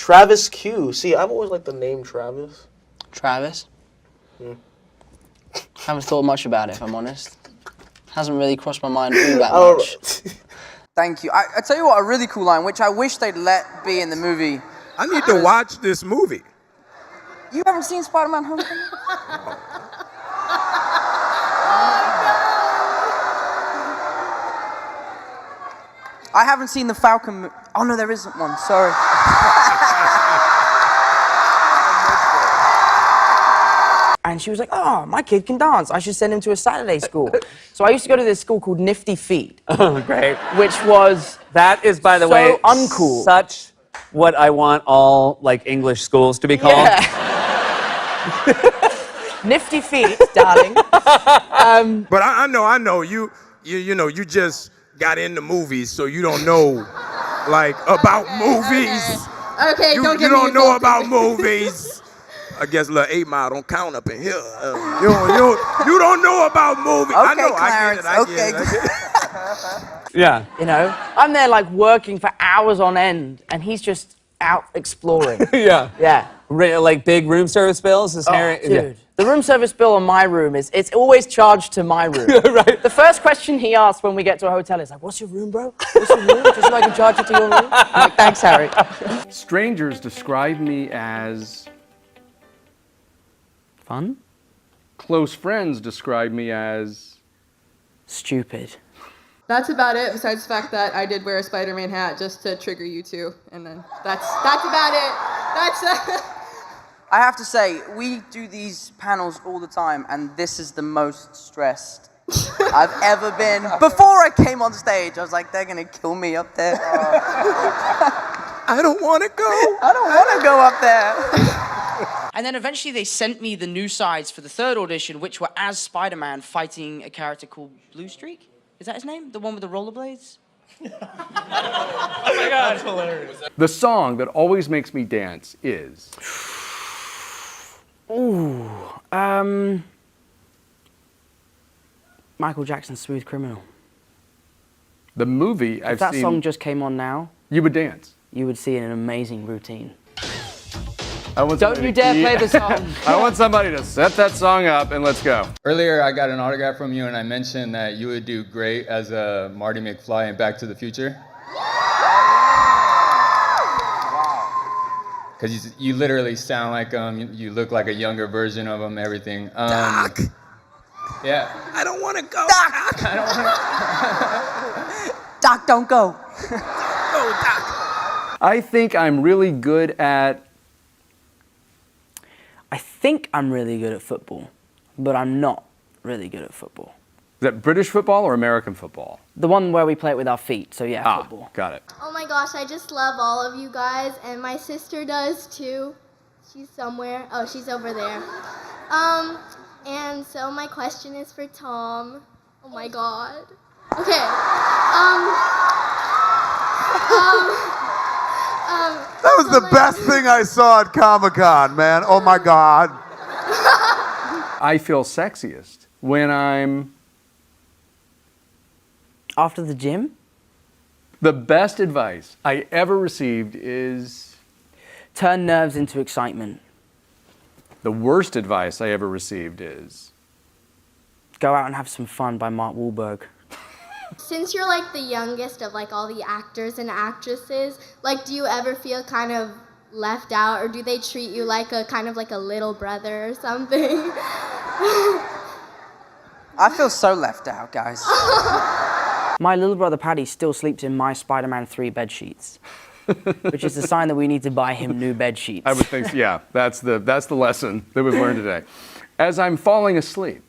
Travis Q. See, I've always liked the name Travis. Travis? Haven't thought much about it, if I'm honest. Hasn't really crossed my mind all that much. Thank you. I tell you what, a really cool line, which I wish they'd let be in the movie. I need to watch this movie. You haven't seen Spider-Man Homecoming? I haven't seen the Falcon. Oh no, there isn't one. Sorry. And she was like, "Oh, my kid can dance. I should send him to a Saturday school." So I used to go to this school called Nifty Feet. Oh, great. Which was That is, by the so way, uncool. Such what I want all like English schools to be called. Yeah. Nifty Feet, darling. But I know you know you just got into movies, so you don't know like about movies. Okay, You don't don't know about movies. I guess little 8 Mile don't count up in here. You don't know about movies. I know. Clarence, I get it. Yeah. You know, I'm there like working for hours on end, and he's just out exploring. Yeah. Yeah. Like big room service bills? Is Harry? Dude, Yeah. the room service bill on my room it's always charged to my room. Right. The first question he asks when we get to a hotel is like, "What's your room, bro? What's your room? Just so I can charge it to your room." I'm like, "Thanks, Harry." Strangers describe me as Fun? close friends describe me as Stupid. That's about it, besides the fact that I did wear a Spider-Man hat just to trigger you two, and then that's about it. I have to say, we do these panels all the time, and this is the most stressed I've ever been. Before I came on stage, I was like, they're gonna kill me up there. I don't want to go. I don't want to go up there. And then eventually they sent me the new sides for the third audition, which were as Spider-Man fighting a character called Blue Streak. Is that his name? The one with the rollerblades? That's hilarious. The song that always makes me dance is Michael Jackson's Smooth Criminal. the movie If I've that seen. song just came on now, You would dance. you would see an amazing routine. Don't you dare play the song. I want somebody to set that song up and let's go. Earlier, I got an autograph from you, and I mentioned that you would do great as a Marty McFly in Back to the Future. Because you literally sound like him, you look like a younger version of him, everything. Doc. Yeah. I don't want to go. Doc! I don't want Doc, don't go. Go, Doc. I think I'm really good at. I think I'm really good at football, but I'm not really good at football. Is that British football or American football? The one where we play it with our feet, so yeah, football. Got it. Oh my gosh, I just love all of you guys, and my sister does too. She's somewhere. Oh, she's over there. And so my question is for Tom. Oh my God. Okay. That was the best thing I saw at Comic-Con, man. Oh my God. I feel sexiest when I'm. After the gym? The best advice I ever received is. Turn nerves into excitement. The worst advice I ever received is. Go out and have some fun by Mark Wahlberg. Since you're like the youngest of like all the actors and actresses, like do you ever feel kind of left out, or do they treat you like a kind of like a little brother or something? I feel so left out, guys. My little brother Paddy still sleeps in my Spider-Man 3 bed sheets, which is a sign that we need to buy him new bed sheets. I would think, yeah, that's the lesson that we've learned today. As I'm falling asleep,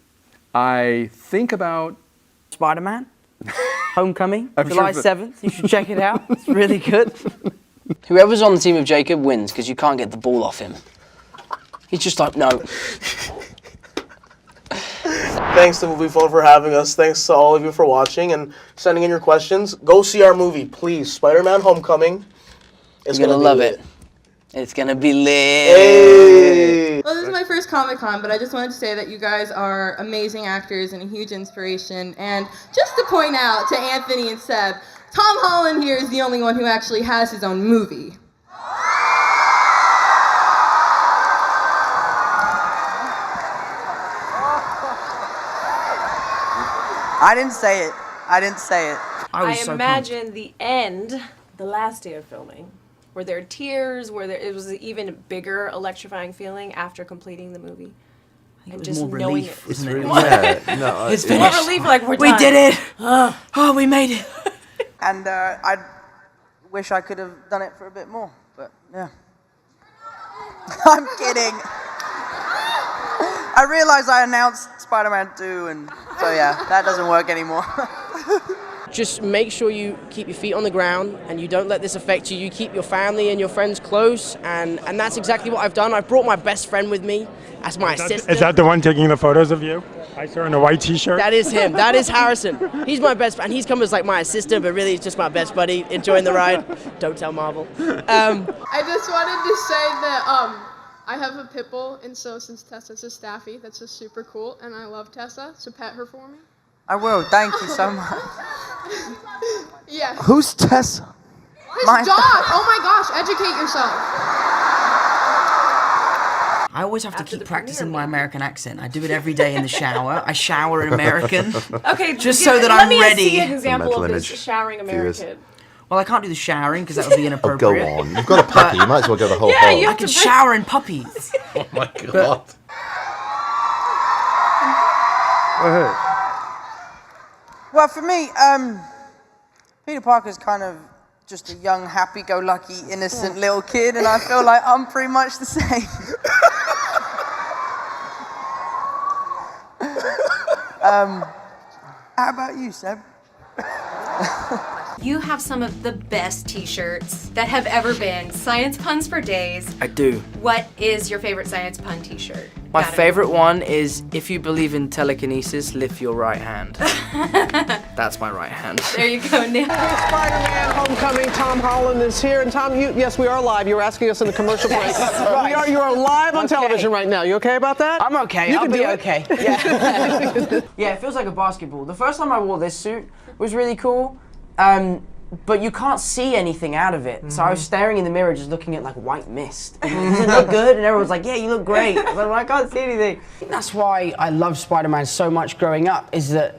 I think about. Spider-Man? Homecoming, I'm July sure 7th. You should check it out. It's really good. Whoever's on the team of Jacob wins because you can't get the ball off him. He's just like, no. Thanks to Movie Phone for having us. Thanks to all of you for watching and sending in your questions. Go see our movie, please. Spider-Man Homecoming. You're gonna love it. It's gonna be lit. Hey. Well, this is my first Comic-Con, but I just wanted to say that you guys are amazing actors and a huge inspiration. And just to point out to Anthony and Seb, Tom Holland here is the only one who actually has his own movie. I didn't say it. I didn't say it. I imagine the end, the last day of filming. Were there tears? It was an even bigger electrifying feeling after completing the movie? And just more knowing relief, it. isn't it? Yeah, no, It's More finished. relief, like we're We done. did it. Oh, we made it. And I wish I could have done it for a bit more, but yeah. I'm kidding. I realized I announced Spider-Man 2, and so yeah, that doesn't work anymore. Just make sure you keep your feet on the ground and you don't let this affect you. You keep your family and your friends close, and that's exactly what I've done. I've brought my best friend with me as my assistant. Is that the one taking the photos of you? I saw in a white t-shirt. That is him. That is Harrison. He's my best friend. He's come as like my assistant, but really he's just my best buddy enjoying the ride. Don't tell Marvel. I just wanted to say that I have a pit bull, and so since Tessa's a staffy, that's just super cool, and I love Tessa, so pet her for me. I will. Thank you so much. Yeah. Who's Tessa? His dog. Oh my gosh, educate yourself. I always have to keep practicing my American accent. I do it every day in the shower. I shower in American. Okay, just so that I'm ready. Let me see an example of this showering American. Well, I can't do the showering because that would be inappropriate. Go on. You've got a puppy. You might as well go the whole Yeah, hog. you I can shower in puppies. Oh my god. Go ahead. Well, for me, Peter Parker's kind of just a young, happy-go-lucky, innocent little kid, and I feel like I'm pretty much the same. How about you, Seb? You have some of the best t-shirts that have ever been. Science puns for days. I do. What is your favorite science pun t-shirt? My favorite one is, if you believe in telekinesis, lift your right hand. That's my right hand. There you go, Nick. Spider-Man Homecoming, Tom Holland is here. And Tom, yes, we are live. You were asking us in the commercial break. Right. You are live on television right now. You okay about that? I'm okay. I'll be okay. Yeah. Yeah, it feels like a basketball. The first time I wore this suit was really cool. But you can't see anything out of it. So I was staring in the mirror just looking at like white mist. Does it look good? And everyone's like, yeah, you look great. But I can't see anything. That's why I love Spider-Man so much growing up, is that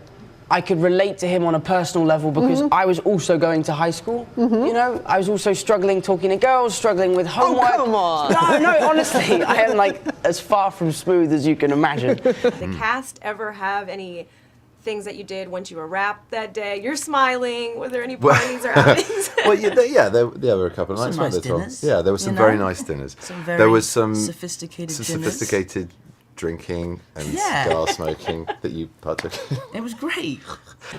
I could relate to him on a personal level because I was also going to high school. You know, I was also struggling talking to girls, struggling with homework. Oh, come on. No, honestly, I am like as far from smooth as you can imagine. The cast ever have any things that you did once you were wrapped that day? You're smiling. Were there any parties or outings? Well, there were a couple of nights. Some nice weren't there, Tom? dinners, Yeah, there were some very nice dinners. There was some sophisticated dinners. sophisticated drinking and Yeah. cigar smoking that you partook in. It was great.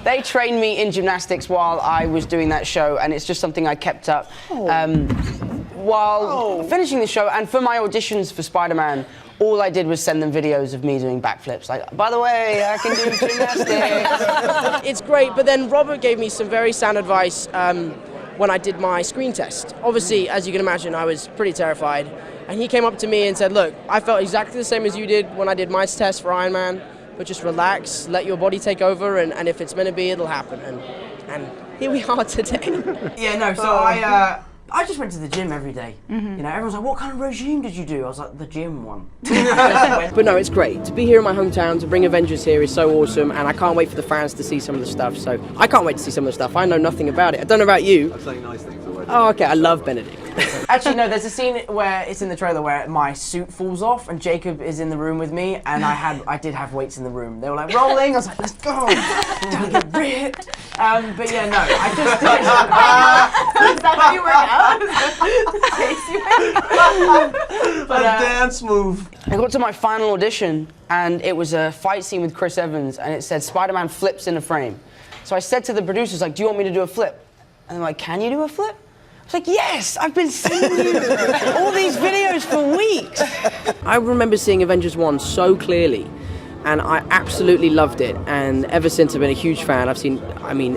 They trained me in gymnastics while I was doing that show, and it's just something I kept up while finishing the show. And for my auditions for Spider-Man, all I did was send them videos of me doing backflips. Like, by the way, I can do gymnastics. It's great, but then Robert gave me some very sound advice when I did my screen test. Obviously, as you can imagine, I was pretty terrified. And he came up to me and said, look, I felt exactly the same as you did when I did my test for Iron Man, but just relax, let your body take over, and if it's meant to be, it'll happen. And here we are today. Yeah, no, so I just went to the gym every day. You know, everyone's like, what kind of regime did you do? I was like, the gym one. But no, it's great. To be here in my hometown, to bring Avengers here is so awesome, and I can't wait for the fans to see some of the stuff. So I can't wait to see some of the stuff. I know nothing about it. I don't know about you. I'm saying nice things already. Oh, okay, I love Benedict. Actually, no, there's a scene where it's in the trailer where my suit falls off and Jacob is in the room with me, and I did have weights in the room. They were like rolling. I was like, let's go. Don't get ripped. But yeah, no, I just did. Is that how you work out? But, dance move. I got to my final audition, and it was a fight scene with Chris Evans, and it said Spider-Man flips in a frame. So I said to the producers, like, do you want me to do a flip? And they're like, can you do a flip? I was like, yes, I've been sending you all these videos for weeks. I remember seeing Avengers 1 so clearly, and I absolutely loved it. And ever since, I've been a huge fan. I've seen,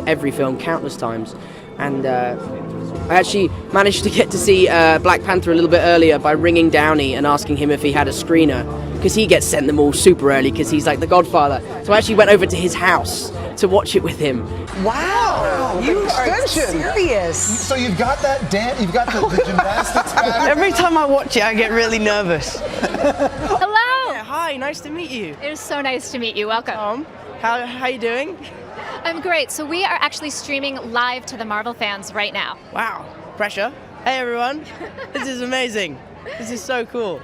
every film countless times. And I actually managed to get to see Black Panther a little bit earlier by ringing Downey and asking him if he had a screener, because he gets sent them all super early because he's like the Godfather. So I actually went over to his house to watch it with him. Wow, you are serious. So you've got that dance, you've got the gymnastics back. Every time I watch it, I get really nervous. Hello. Yeah, hi, nice to meet you. It is so nice to meet you. Welcome. How you doing? I'm great. So we are actually streaming live to the Marvel fans right now. Wow, pressure. Hey everyone, this is amazing. This is so cool.